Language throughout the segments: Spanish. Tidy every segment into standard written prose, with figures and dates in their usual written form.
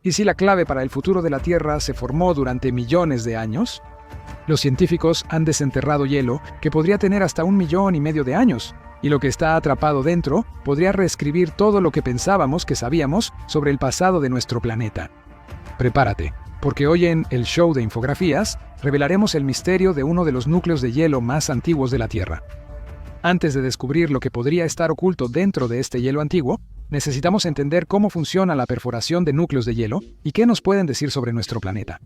¿Y si la clave para el futuro de la Tierra se formó durante millones de años? Los científicos han desenterrado hielo que podría tener hasta 1,5 millones de años, y lo que está atrapado dentro podría reescribir todo lo que pensábamos que sabíamos sobre el pasado de nuestro planeta. Prepárate, porque hoy en el show de infografías revelaremos el misterio de uno de los núcleos de hielo más antiguos de la Tierra. Antes de descubrir lo que podría estar oculto dentro de este hielo antiguo, necesitamos entender cómo funciona la perforación de núcleos de hielo y qué nos pueden decir sobre nuestro planeta.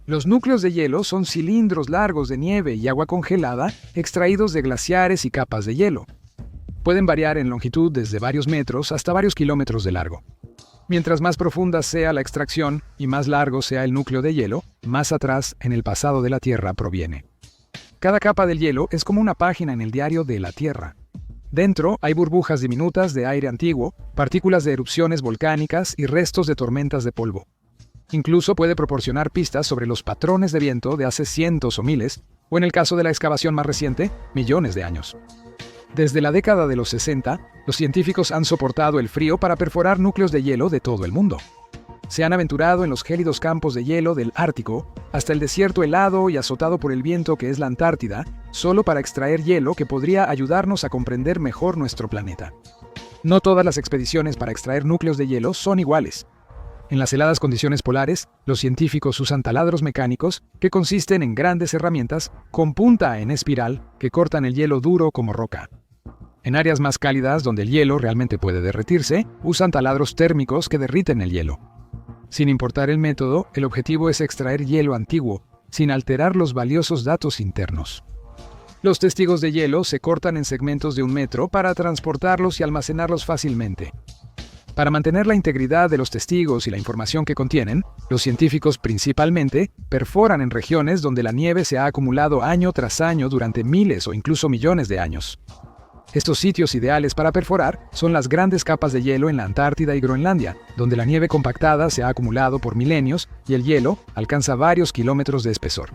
Los núcleos de hielo son cilindros largos de nieve y agua congelada extraídos de glaciares y capas de hielo. Pueden variar en longitud desde varios metros hasta varios kilómetros de largo. Mientras más profunda sea la extracción y más largo sea el núcleo de hielo, más atrás en el pasado de la Tierra proviene. Cada capa del hielo es como una página en el diario de la Tierra. Dentro hay burbujas diminutas de aire antiguo, partículas de erupciones volcánicas y restos de tormentas de polvo. Incluso puede proporcionar pistas sobre los patrones de viento de hace cientos o miles, o en el caso de la excavación más reciente, millones de años. Desde la década de los 60, los científicos han soportado el frío para perforar núcleos de hielo de todo el mundo. Se han aventurado en los gélidos campos de hielo del Ártico, hasta el desierto helado y azotado por el viento que es la Antártida, solo para extraer hielo que podría ayudarnos a comprender mejor nuestro planeta. No todas las expediciones para extraer núcleos de hielo son iguales. En las heladas condiciones polares, los científicos usan taladros mecánicos que consisten en grandes herramientas con punta en espiral que cortan el hielo duro como roca. En áreas más cálidas donde el hielo realmente puede derretirse, usan taladros térmicos que derriten el hielo. Sin importar el método, el objetivo es extraer hielo antiguo, sin alterar los valiosos datos internos. Los testigos de hielo se cortan en segmentos de 1 metro para transportarlos y almacenarlos fácilmente. Para mantener la integridad de los testigos y la información que contienen, los científicos principalmente perforan en regiones donde la nieve se ha acumulado año tras año durante miles o incluso millones de años. Estos sitios ideales para perforar son las grandes capas de hielo en la Antártida y Groenlandia, donde la nieve compactada se ha acumulado por milenios y el hielo alcanza varios kilómetros de espesor.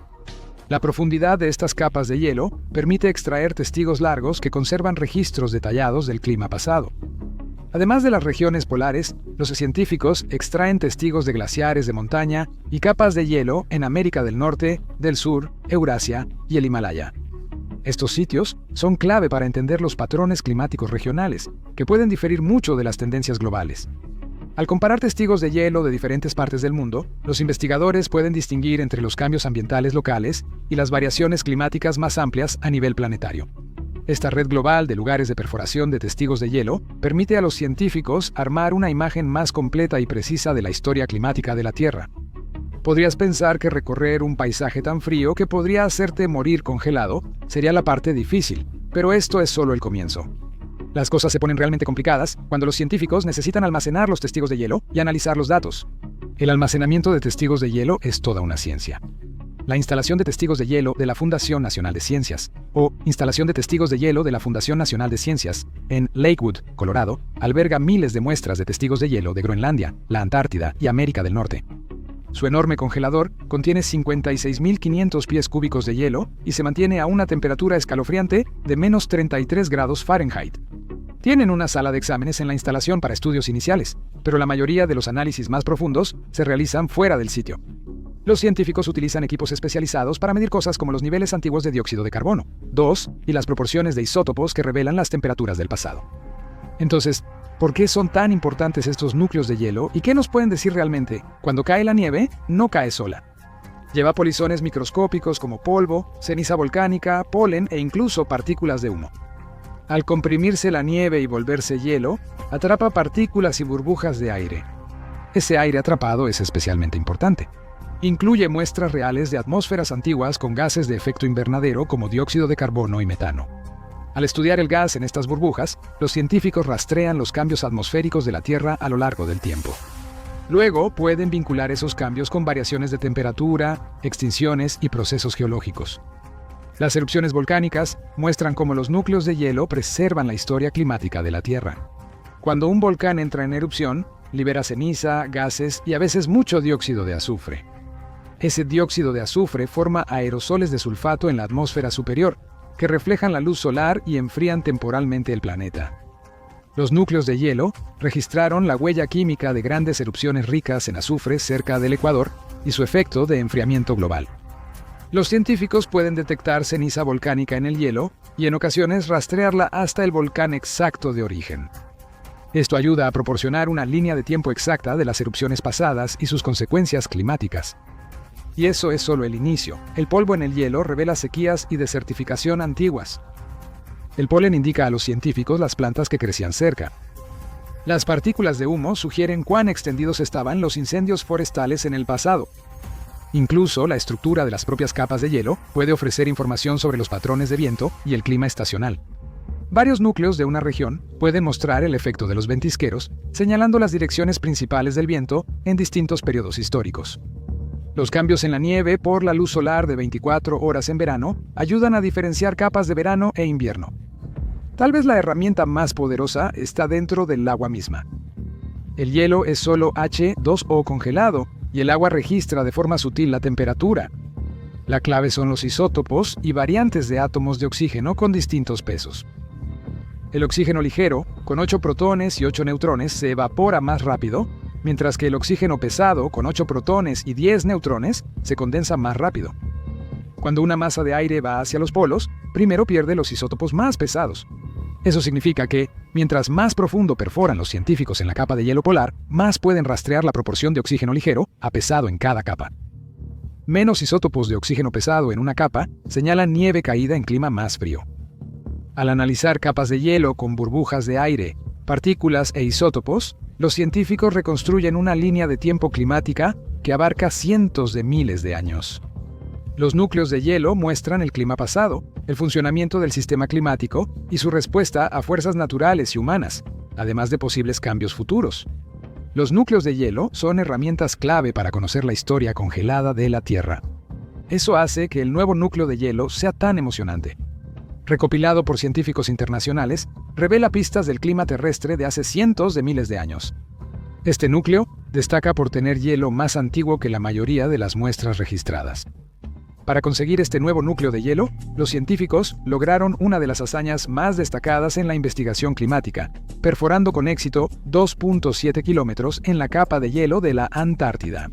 La profundidad de estas capas de hielo permite extraer testigos largos que conservan registros detallados del clima pasado. Además de las regiones polares, los científicos extraen testigos de glaciares de montaña y capas de hielo en América del Norte, del Sur, Eurasia y el Himalaya. Estos sitios son clave para entender los patrones climáticos regionales, que pueden diferir mucho de las tendencias globales. Al comparar testigos de hielo de diferentes partes del mundo, los investigadores pueden distinguir entre los cambios ambientales locales y las variaciones climáticas más amplias a nivel planetario. Esta red global de lugares de perforación de testigos de hielo permite a los científicos armar una imagen más completa y precisa de la historia climática de la Tierra. Podrías pensar que recorrer un paisaje tan frío que podría hacerte morir congelado sería la parte difícil, pero esto es solo el comienzo. Las cosas se ponen realmente complicadas cuando los científicos necesitan almacenar los testigos de hielo y analizar los datos. El almacenamiento de testigos de hielo es toda una ciencia. La instalación de testigos de hielo de la Fundación Nacional de Ciencias, o Instalación de Testigos de Hielo de la Fundación Nacional de Ciencias, en Lakewood, Colorado, alberga miles de muestras de testigos de hielo de Groenlandia, la Antártida y América del Norte. Su enorme congelador contiene 56.500 pies cúbicos de hielo y se mantiene a una temperatura escalofriante de menos 33 grados Fahrenheit. Tienen una sala de exámenes en la instalación para estudios iniciales, pero la mayoría de los análisis más profundos se realizan fuera del sitio. Los científicos utilizan equipos especializados para medir cosas como los niveles antiguos de dióxido de carbono, 2, y las proporciones de isótopos que revelan las temperaturas del pasado. Entonces, ¿por qué son tan importantes estos núcleos de hielo y qué nos pueden decir realmente? Cuando cae la nieve, no cae sola. Lleva polizones microscópicos como polvo, ceniza volcánica, polen e incluso partículas de humo. Al comprimirse la nieve y volverse hielo, atrapa partículas y burbujas de aire. Ese aire atrapado es especialmente importante. Incluye muestras reales de atmósferas antiguas con gases de efecto invernadero como dióxido de carbono y metano. Al estudiar el gas en estas burbujas, los científicos rastrean los cambios atmosféricos de la Tierra a lo largo del tiempo. Luego pueden vincular esos cambios con variaciones de temperatura, extinciones y procesos geológicos. Las erupciones volcánicas muestran cómo los núcleos de hielo preservan la historia climática de la Tierra. Cuando un volcán entra en erupción, libera ceniza, gases y a veces mucho dióxido de azufre. Ese dióxido de azufre forma aerosoles de sulfato en la atmósfera superior, que reflejan la luz solar y enfrían temporalmente el planeta. Los núcleos de hielo registraron la huella química de grandes erupciones ricas en azufre cerca del Ecuador y su efecto de enfriamiento global. Los científicos pueden detectar ceniza volcánica en el hielo y en ocasiones rastrearla hasta el volcán exacto de origen. Esto ayuda a proporcionar una línea de tiempo exacta de las erupciones pasadas y sus consecuencias climáticas. Y eso es solo el inicio. El polvo en el hielo revela sequías y desertificación antiguas. El polen indica a los científicos las plantas que crecían cerca. Las partículas de humo sugieren cuán extendidos estaban los incendios forestales en el pasado. Incluso la estructura de las propias capas de hielo puede ofrecer información sobre los patrones de viento y el clima estacional. Varios núcleos de una región pueden mostrar el efecto de los ventisqueros, señalando las direcciones principales del viento en distintos periodos históricos. Los cambios en la nieve por la luz solar de 24 horas en verano ayudan a diferenciar capas de verano e invierno. Tal vez la herramienta más poderosa está dentro del agua misma. El hielo es solo H2O congelado y el agua registra de forma sutil la temperatura. La clave son los isótopos y variantes de átomos de oxígeno con distintos pesos. El oxígeno ligero, con 8 protones y 8 neutrones, se evapora más rápido, mientras que el oxígeno pesado, con 8 protones y 10 neutrones, se condensa más rápido. Cuando una masa de aire va hacia los polos, primero pierde los isótopos más pesados. Eso significa que, mientras más profundo perforan los científicos en la capa de hielo polar, más pueden rastrear la proporción de oxígeno ligero a pesado en cada capa. Menos isótopos de oxígeno pesado en una capa señalan nieve caída en clima más frío. Al analizar capas de hielo con burbujas de aire, partículas e isótopos, los científicos reconstruyen una línea de tiempo climática que abarca cientos de miles de años. Los núcleos de hielo muestran el clima pasado, el funcionamiento del sistema climático y su respuesta a fuerzas naturales y humanas, además de posibles cambios futuros. Los núcleos de hielo son herramientas clave para conocer la historia congelada de la Tierra. Eso hace que el nuevo núcleo de hielo sea tan emocionante. Recopilado por científicos internacionales, revela pistas del clima terrestre de hace cientos de miles de años. Este núcleo destaca por tener hielo más antiguo que la mayoría de las muestras registradas. Para conseguir este nuevo núcleo de hielo, los científicos lograron una de las hazañas más destacadas en la investigación climática, perforando con éxito 2.7 kilómetros en la capa de hielo de la Antártida.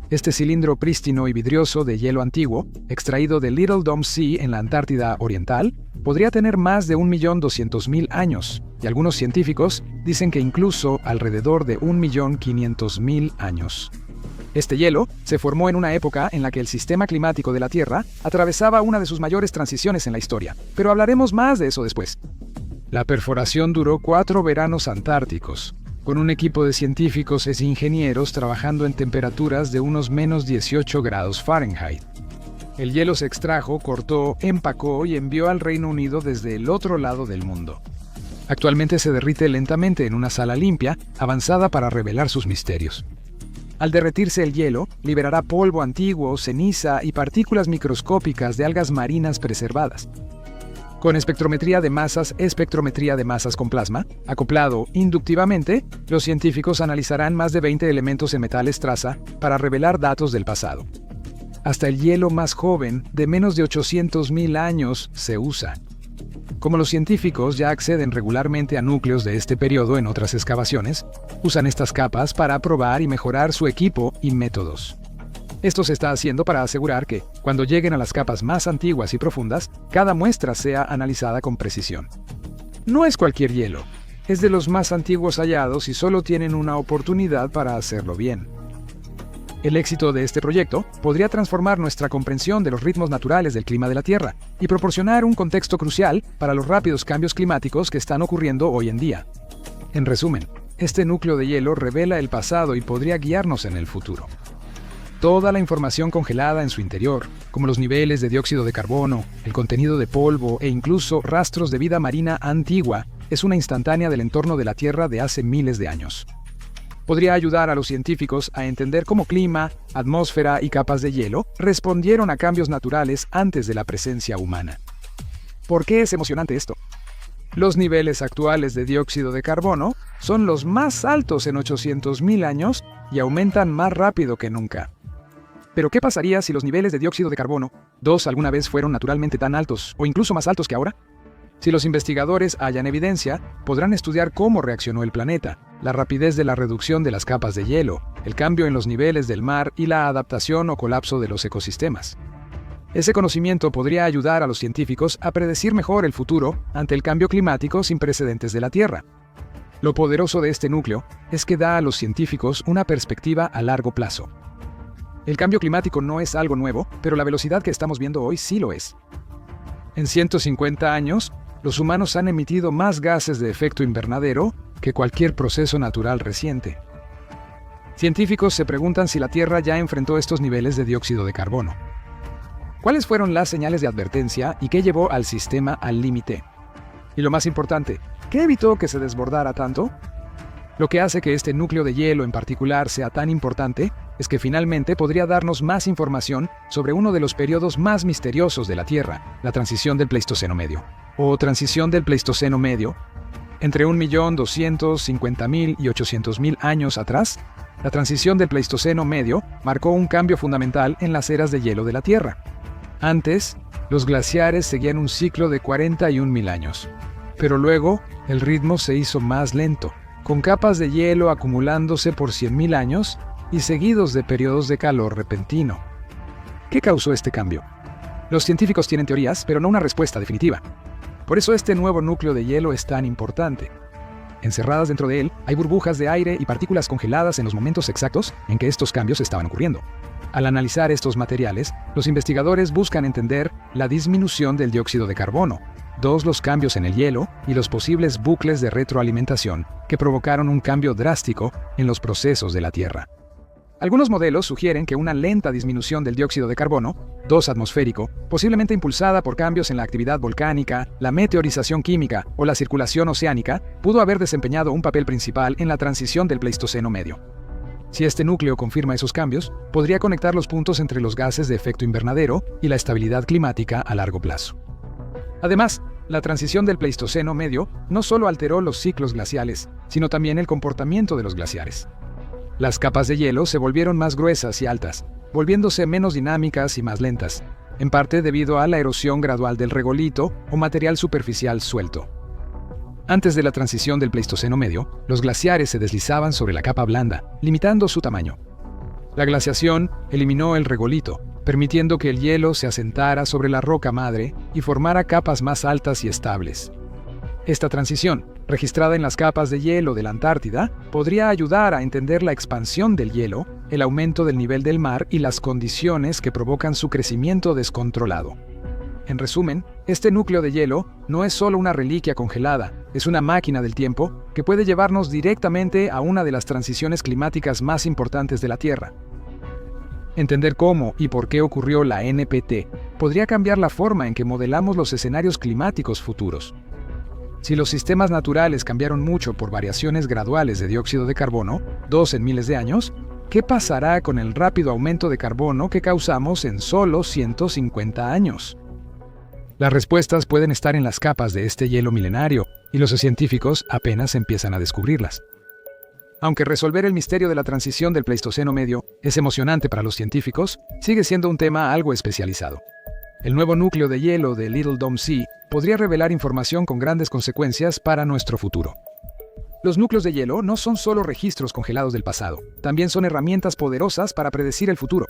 Este cilindro prístino y vidrioso de hielo antiguo, extraído de Little Dome Sea en la Antártida Oriental, podría tener más de 1.200.000 años, y algunos científicos dicen que incluso alrededor de 1.500.000 años. Este hielo se formó en una época en la que el sistema climático de la Tierra atravesaba una de sus mayores transiciones en la historia, pero hablaremos más de eso después. La perforación duró 4 veranos antárticos, con un equipo de científicos e ingenieros trabajando en temperaturas de unos menos 18 grados Fahrenheit. El hielo se extrajo, cortó, empacó y envió al Reino Unido desde el otro lado del mundo. Actualmente se derrite lentamente en una sala limpia, avanzada para revelar sus misterios. Al derretirse el hielo, liberará polvo antiguo, ceniza y partículas microscópicas de algas marinas preservadas. Con espectrometría de masas con plasma, acoplado inductivamente, los científicos analizarán más de 20 elementos en metales traza para revelar datos del pasado. Hasta el hielo más joven, de menos de 800.000 años, se usa. Como los científicos ya acceden regularmente a núcleos de este periodo en otras excavaciones, usan estas capas para probar y mejorar su equipo y métodos. Esto se está haciendo para asegurar que, cuando lleguen a las capas más antiguas y profundas, cada muestra sea analizada con precisión. No es cualquier hielo, es de los más antiguos hallados y solo tienen una oportunidad para hacerlo bien. El éxito de este proyecto podría transformar nuestra comprensión de los ritmos naturales del clima de la Tierra y proporcionar un contexto crucial para los rápidos cambios climáticos que están ocurriendo hoy en día. En resumen, este núcleo de hielo revela el pasado y podría guiarnos en el futuro. Toda la información congelada en su interior, como los niveles de dióxido de carbono, el contenido de polvo e incluso rastros de vida marina antigua, es una instantánea del entorno de la Tierra de hace miles de años. Podría ayudar a los científicos a entender cómo clima, atmósfera y capas de hielo respondieron a cambios naturales antes de la presencia humana. ¿Por qué es emocionante esto? Los niveles actuales de dióxido de carbono son los más altos en 800.000 años y aumentan más rápido que nunca. Pero ¿qué pasaría si los niveles de dióxido de carbono, alguna vez fueron naturalmente tan altos o incluso más altos que ahora? Si los investigadores hallan evidencia, podrán estudiar cómo reaccionó el planeta, la rapidez de la reducción de las capas de hielo, el cambio en los niveles del mar y la adaptación o colapso de los ecosistemas. Ese conocimiento podría ayudar a los científicos a predecir mejor el futuro ante el cambio climático sin precedentes de la Tierra. Lo poderoso de este núcleo es que da a los científicos una perspectiva a largo plazo. El cambio climático no es algo nuevo, pero la velocidad que estamos viendo hoy sí lo es. En 150 años, los humanos han emitido más gases de efecto invernadero que cualquier proceso natural reciente. Científicos se preguntan si la Tierra ya enfrentó estos niveles de dióxido de carbono. ¿Cuáles fueron las señales de advertencia y qué llevó al sistema al límite? Y lo más importante, ¿qué evitó que se desbordara tanto? Lo que hace que este núcleo de hielo en particular sea tan importante es que finalmente podría darnos más información sobre uno de los periodos más misteriosos de la Tierra, la transición del Pleistoceno medio. O transición del Pleistoceno medio. Entre 1.250.000 y 800.000 años atrás, la transición del Pleistoceno medio marcó un cambio fundamental en las eras de hielo de la Tierra. Antes, los glaciares seguían un ciclo de 41.000 años. Pero luego, el ritmo se hizo más lento, con capas de hielo acumulándose por 100.000 años y seguidos de periodos de calor repentino. ¿Qué causó este cambio? Los científicos tienen teorías, pero no una respuesta definitiva. Por eso este nuevo núcleo de hielo es tan importante. Encerradas dentro de él, hay burbujas de aire y partículas congeladas en los momentos exactos en que estos cambios estaban ocurriendo. Al analizar estos materiales, los investigadores buscan entender la disminución del dióxido de carbono, los cambios en el hielo y los posibles bucles de retroalimentación que provocaron un cambio drástico en los procesos de la Tierra. Algunos modelos sugieren que una lenta disminución del dióxido de carbono, atmosférico, posiblemente impulsada por cambios en la actividad volcánica, la meteorización química o la circulación oceánica, pudo haber desempeñado un papel principal en la transición del Pleistoceno medio. Si este núcleo confirma esos cambios, podría conectar los puntos entre los gases de efecto invernadero y la estabilidad climática a largo plazo. Además, la transición del Pleistoceno medio no solo alteró los ciclos glaciales, sino también el comportamiento de los glaciares. Las capas de hielo se volvieron más gruesas y altas, volviéndose menos dinámicas y más lentas, en parte debido a la erosión gradual del regolito o material superficial suelto. Antes de la transición del Pleistoceno medio, los glaciares se deslizaban sobre la capa blanda, limitando su tamaño. La glaciación eliminó el regolito, permitiendo que el hielo se asentara sobre la roca madre y formara capas más altas y estables. Esta transición, registrada en las capas de hielo de la Antártida, podría ayudar a entender la expansión del hielo, el aumento del nivel del mar y las condiciones que provocan su crecimiento descontrolado. En resumen, este núcleo de hielo no es solo una reliquia congelada, es una máquina del tiempo que puede llevarnos directamente a una de las transiciones climáticas más importantes de la Tierra. Entender cómo y por qué ocurrió la NPT podría cambiar la forma en que modelamos los escenarios climáticos futuros. Si los sistemas naturales cambiaron mucho por variaciones graduales de dióxido de carbono, en miles de años, ¿qué pasará con el rápido aumento de carbono que causamos en solo 150 años? Las respuestas pueden estar en las capas de este hielo milenario, y los científicos apenas empiezan a descubrirlas. Aunque resolver el misterio de la transición del Pleistoceno medio es emocionante para los científicos, sigue siendo un tema algo especializado. El nuevo núcleo de hielo de Little Dome Sea podría revelar información con grandes consecuencias para nuestro futuro. Los núcleos de hielo no son solo registros congelados del pasado, también son herramientas poderosas para predecir el futuro.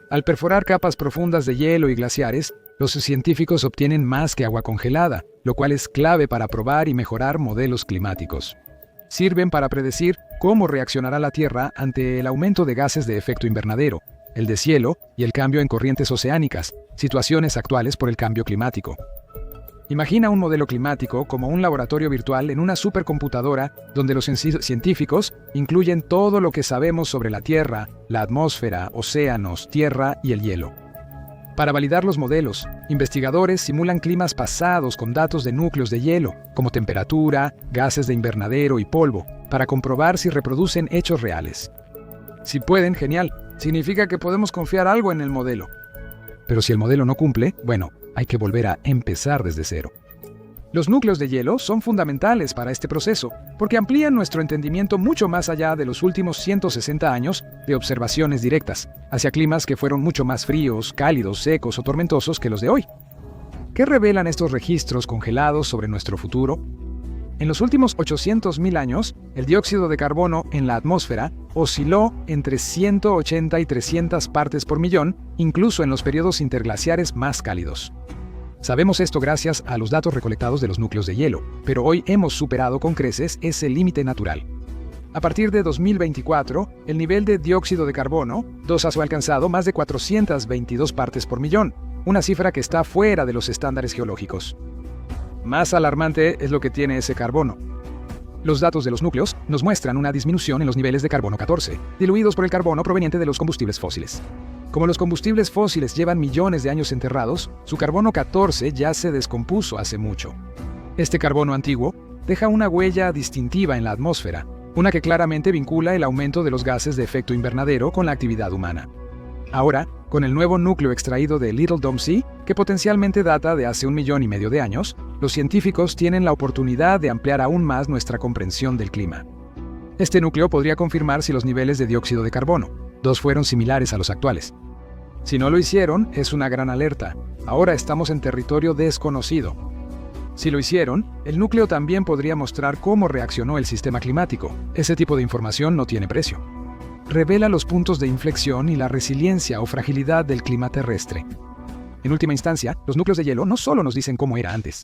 Al perforar capas profundas de hielo y glaciares, los científicos obtienen más que agua congelada, lo cual es clave para probar y mejorar modelos climáticos. Sirven para predecir cómo reaccionará la Tierra ante el aumento de gases de efecto invernadero, el deshielo y el cambio en corrientes oceánicas, situaciones actuales por el cambio climático. Imagina un modelo climático como un laboratorio virtual en una supercomputadora donde los científicos incluyen todo lo que sabemos sobre la Tierra, la atmósfera, océanos, tierra y el hielo. Para validar los modelos, investigadores simulan climas pasados con datos de núcleos de hielo, como temperatura, gases de invernadero y polvo, para comprobar si reproducen hechos reales. Si pueden, genial. Significa que podemos confiar algo en el modelo. Pero si el modelo no cumple, bueno, hay que volver a empezar desde cero. Los núcleos de hielo son fundamentales para este proceso, porque amplían nuestro entendimiento mucho más allá de los últimos 160 años de observaciones directas, hacia climas que fueron mucho más fríos, cálidos, secos o tormentosos que los de hoy. ¿Qué revelan estos registros congelados sobre nuestro futuro? En los últimos 800.000 años, el dióxido de carbono en la atmósfera osciló entre 180 y 300 partes por millón, incluso en los periodos interglaciares más cálidos. Sabemos esto gracias a los datos recolectados de los núcleos de hielo, pero hoy hemos superado con creces ese límite natural. A partir de 2024, el nivel de dióxido de carbono ha alcanzado más de 422 partes por millón, una cifra que está fuera de los estándares geológicos. Más alarmante es lo que tiene ese carbono. Los datos de los núcleos nos muestran una disminución en los niveles de carbono 14, diluidos por el carbono proveniente de los combustibles fósiles. Como los combustibles fósiles llevan millones de años enterrados, su carbono 14 ya se descompuso hace mucho. Este carbono antiguo deja una huella distintiva en la atmósfera, una que claramente vincula el aumento de los gases de efecto invernadero con la actividad humana. Ahora, con el nuevo núcleo extraído de Little Dome Sea, que potencialmente data de hace 1,5 millones de años, los científicos tienen la oportunidad de ampliar aún más nuestra comprensión del clima. Este núcleo podría confirmar si los niveles de dióxido de carbono fueron similares a los actuales. Si no lo hicieron, es una gran alerta. Ahora estamos en territorio desconocido. Si lo hicieron, el núcleo también podría mostrar cómo reaccionó el sistema climático. Ese tipo de información no tiene precio. Revela los puntos de inflexión y la resiliencia o fragilidad del clima terrestre. En última instancia, los núcleos de hielo no solo nos dicen cómo era antes,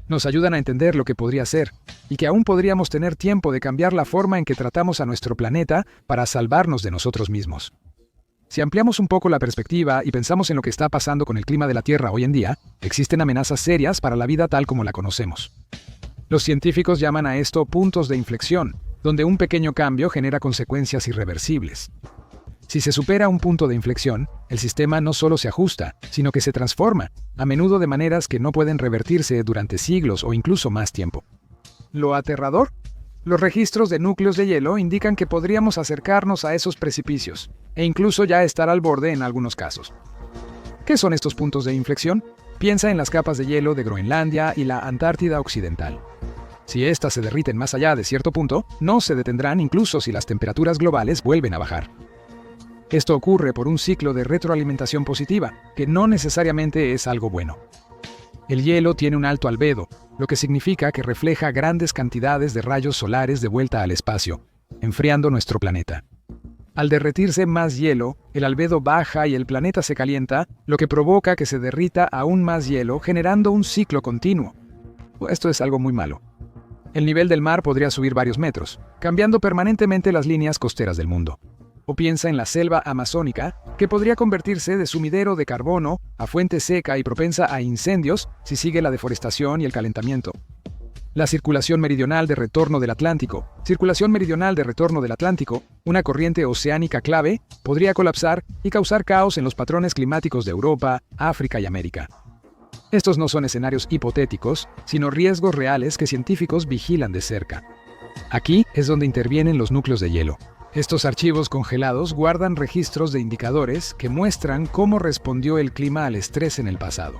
nos ayudan a entender lo que podría ser, y que aún podríamos tener tiempo de cambiar la forma en que tratamos a nuestro planeta para salvarnos de nosotros mismos. Si ampliamos un poco la perspectiva y pensamos en lo que está pasando con el clima de la Tierra hoy en día, existen amenazas serias para la vida tal como la conocemos. Los científicos llaman a esto puntos de inflexión, donde un pequeño cambio genera consecuencias irreversibles. Si se supera un punto de inflexión, el sistema no solo se ajusta, sino que se transforma, a menudo de maneras que no pueden revertirse durante siglos o incluso más tiempo. ¿Lo aterrador? Los registros de núcleos de hielo indican que podríamos acercarnos a esos precipicios, e incluso ya estar al borde en algunos casos. ¿Qué son estos puntos de inflexión? Piensa en las capas de hielo de Groenlandia y la Antártida Occidental. Si éstas se derriten más allá de cierto punto, no se detendrán incluso si las temperaturas globales vuelven a bajar. Esto ocurre por un ciclo de retroalimentación positiva, que no necesariamente es algo bueno. El hielo tiene un alto albedo, lo que significa que refleja grandes cantidades de rayos solares de vuelta al espacio, enfriando nuestro planeta. Al derretirse más hielo, el albedo baja y el planeta se calienta, lo que provoca que se derrita aún más hielo, generando un ciclo continuo. Esto es algo muy malo. El nivel del mar podría subir varios metros, cambiando permanentemente las líneas costeras del mundo. O piensa en la selva amazónica, que podría convertirse de sumidero de carbono a fuente seca y propensa a incendios si sigue la deforestación y el calentamiento. La circulación meridional de retorno del Atlántico, una corriente oceánica clave, podría colapsar y causar caos en los patrones climáticos de Europa, África y América. Estos no son escenarios hipotéticos, sino riesgos reales que científicos vigilan de cerca. Aquí es donde intervienen los núcleos de hielo. Estos archivos congelados guardan registros de indicadores que muestran cómo respondió el clima al estrés en el pasado.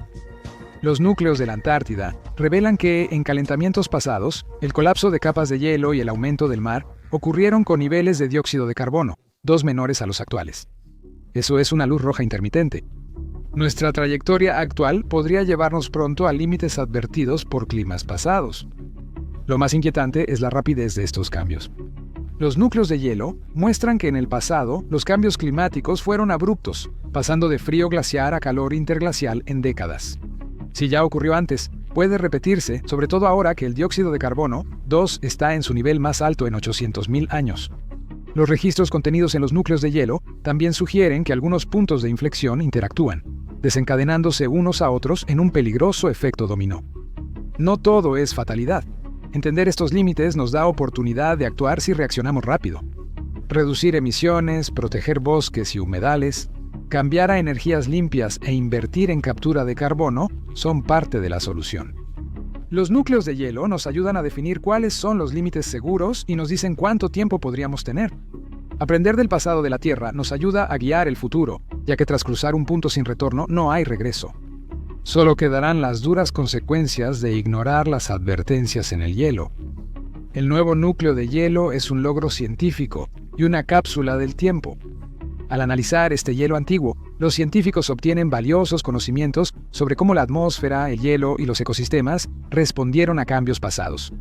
Los núcleos de la Antártida revelan que, en calentamientos pasados, el colapso de capas de hielo y el aumento del mar ocurrieron con niveles de dióxido de carbono, menores a los actuales. Eso es una luz roja intermitente. Nuestra trayectoria actual podría llevarnos pronto a límites advertidos por climas pasados. Lo más inquietante es la rapidez de estos cambios. Los núcleos de hielo muestran que en el pasado los cambios climáticos fueron abruptos, pasando de frío glaciar a calor interglacial en décadas. Si ya ocurrió antes, puede repetirse, sobre todo ahora que el dióxido de carbono, está en su nivel más alto en 800.000 años. Los registros contenidos en los núcleos de hielo también sugieren que algunos puntos de inflexión interactúan, desencadenándose unos a otros en un peligroso efecto dominó. No todo es fatalidad. Entender estos límites nos da oportunidad de actuar si reaccionamos rápido. Reducir emisiones, proteger bosques y humedales, cambiar a energías limpias e invertir en captura de carbono son parte de la solución. Los núcleos de hielo nos ayudan a definir cuáles son los límites seguros y nos dicen cuánto tiempo podríamos tener. Aprender del pasado de la Tierra nos ayuda a guiar el futuro, ya que tras cruzar un punto sin retorno no hay regreso. Solo quedarán las duras consecuencias de ignorar las advertencias en el hielo. El nuevo núcleo de hielo es un logro científico y una cápsula del tiempo. Al analizar este hielo antiguo, los científicos obtienen valiosos conocimientos sobre cómo la atmósfera, el hielo y los ecosistemas respondieron a cambios pasados.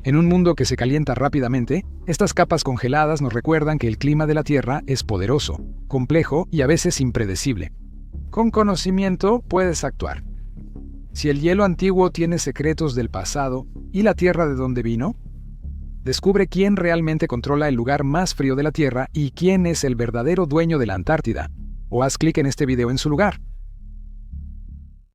En un mundo que se calienta rápidamente, estas capas congeladas nos recuerdan que el clima de la Tierra es poderoso, complejo y a veces impredecible. Con conocimiento puedes actuar. Si el hielo antiguo tiene secretos del pasado y la Tierra de donde vino, descubre quién realmente controla el lugar más frío de la Tierra y quién es el verdadero dueño de la Antártida. O haz clic en este video en su lugar.